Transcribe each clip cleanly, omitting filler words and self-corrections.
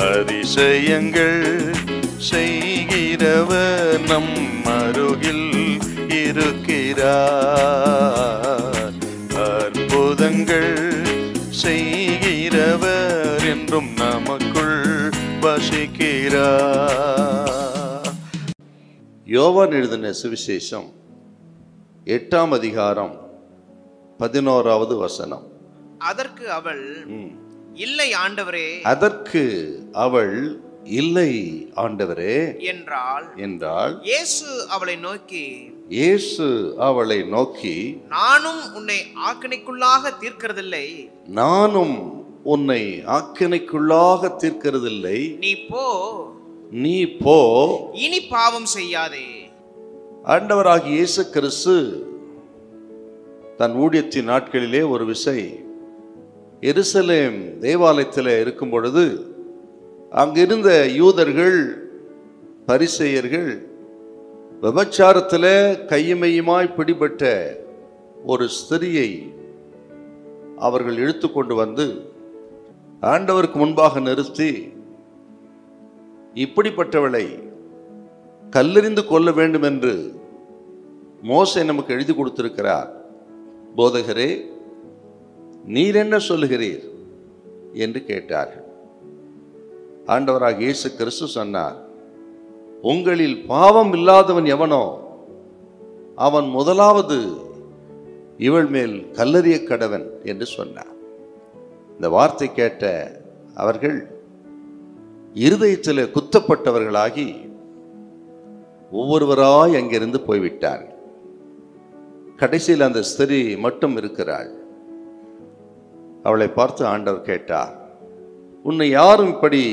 அதிசயங்கள் செய்கிறவர் நம் அருகில் இருக்கிறார். அற்புதங்கள் செய்கிறவர் என்றும் நமக்குள் வசிக்கிறார். யோவான் எழுதின சுவிசேஷம் 8ஆம் அதிகாரம் 11வது வசனம். அதற்கு அவள், இல்லை ஆண்டவரே. அதற்கு அவள், இல்லை ஆண்டவரே என்றாள். இயேசு அவளை நோக்கி, நானும் உன்னை ஆக்கினைக்குள்ளாக தீர்க்கிறதில்லை. நீ போ, இனி பாவம் செய்யாதே. ஆண்டவராகிய இயேசு கிறிஸ்து தன் ஊழியத்தின் நாட்களிலே ஒரு விசை எருசலேம் தேவாலயத்தில் இருக்கும் பொழுது அங்கிருந்த யூதர்கள், பரிசேயர்கள் விபச்சாரத்தில் கையுமையுமாய் பிடிபட்ட ஒரு ஸ்திரியை அவர்கள் இழுத்து கொண்டு வந்து ஆண்டவருக்கு முன்பாக நிறுத்தி, இப்படிப்பட்டவளை கல்லெறிந்து கொல்ல வேண்டும் என்று மோசே நமக்கு எழுதி கொடுத்திருக்கிறார். போதகரே, நீர் என்ன சொல்லுகிறீர் என்று கேட்டார்கள். ஆண்டவராக இயேசு கிறிஸ்து சொன்னார், உங்களில் பாவம் இல்லாதவன் எவனோ அவன் முதலாவது இவள் மேல் கல்லெறிய கடவன் என்று சொன்னார். இந்த வார்த்தை கேட்ட அவர்கள் இருதயத்தில் குத்தப்பட்டவர்களாகி ஒவ்வொருவராய் அங்கிருந்து போய்விட்டார்கள். கடைசியில் அந்த ஸ்திரீ மட்டும் இருக்கிறாள். அவளை பார்த்து ஆண்டவர் கேட்டார், உன்னை யாரும் இப்படி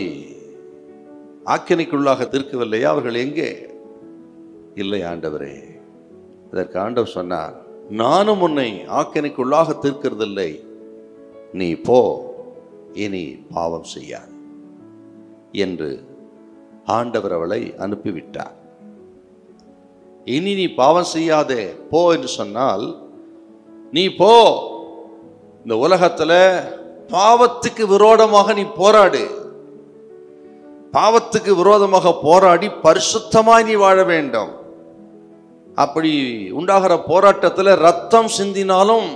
ஆக்கினைக்குள்ளாக தீர்க்கவில்லையா? அவர்கள் எங்கே? இல்லை ஆண்டவரே. அதற்கு ஆண்டவர் சொன்னார், நானும் உன்னை ஆக்கினைக்குள்ளாக தீர்க்கிறதில்லை. நீ போ, இனி பாவம் செய்யார் என்று ஆண்டவர் அவளை அனுப்பிவிட்டார். இனி நீ பாவம் செய்யாதே, போ என்று சொன்னால், நீ போ, இந்த உலகத்துல பாவத்துக்கு விரோதமாக நீ போராடு. பாவத்துக்கு விரோதமாக போராடி பரிசுத்தமாய் நீ வாழ வேண்டும். அப்படி உண்டாகிற போராட்டத்தில் ரத்தம் சிந்தினாலும்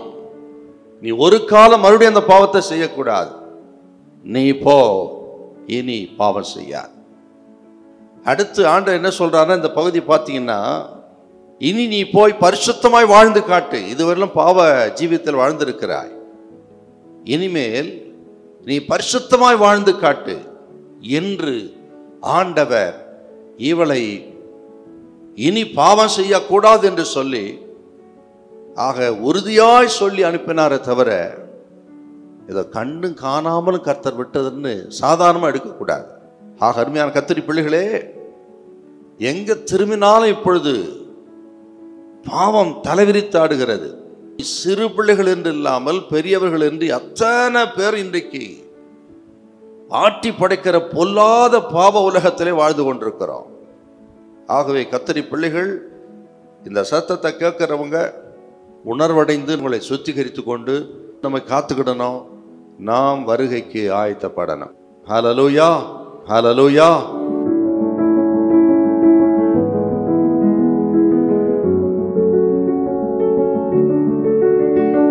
நீ ஒரு காலம் மறுபடியும் அந்த பாவத்தை செய்யக்கூடாது. நீ போ, இனி பாவம் செய்யாது. அடுத்து ஆண்டவர் என்ன சொல்றாருன்னா, இந்த பகுதி பார்த்தீங்கன்னா, இனி நீ போய் பரிசுத்தமாய் வாழ்ந்து காட்டு. இதுவரையிலும் பாவ ஜீவியத்தில் வாழ்ந்திருக்கிறாய், இனிமேல் நீ பரிசுத்தமாய் வாழ்ந்து காட்டு என்று ஆண்டவர் இவளை இனி பாவம் செய்யக்கூடாது என்று சொல்லி, ஆக உறுதியாய் சொல்லி அனுப்பினாரே தவிர இதை கண்டும் காணாமலும் கர்த்தர் விட்டதுன்னு சாதாரணமாக எடுக்கக்கூடாது. ஆக அருமையான கர்த்தரி பிள்ளைகளே, எங்க திரும்பினாலும் இப்பொழுது பாவம் தலைவிரித்தாடுகிறது. சிறு பிள்ளைகள் என்று இல்லாமல் பெரியவர்கள் என்று அத்தனை பேர் இன்றைக்கு ஆட்டி படைக்கிற பொல்லாத பாவ உலகத்திலே வாழ்ந்து கொண்டிருக்கிறோம். ஆகவே கர்த்தரி பிள்ளைகள், இந்த சத்தத்தை கேட்கிறவங்க உணர்வடைந்து உங்களை சுத்திகரித்து கொண்டு நம்ம காத்துக்கிடணும். நாம் வருகைக்கு ஆயத்தப்படணும். ஹல்லேலூயா, ஹல்லேலூயா.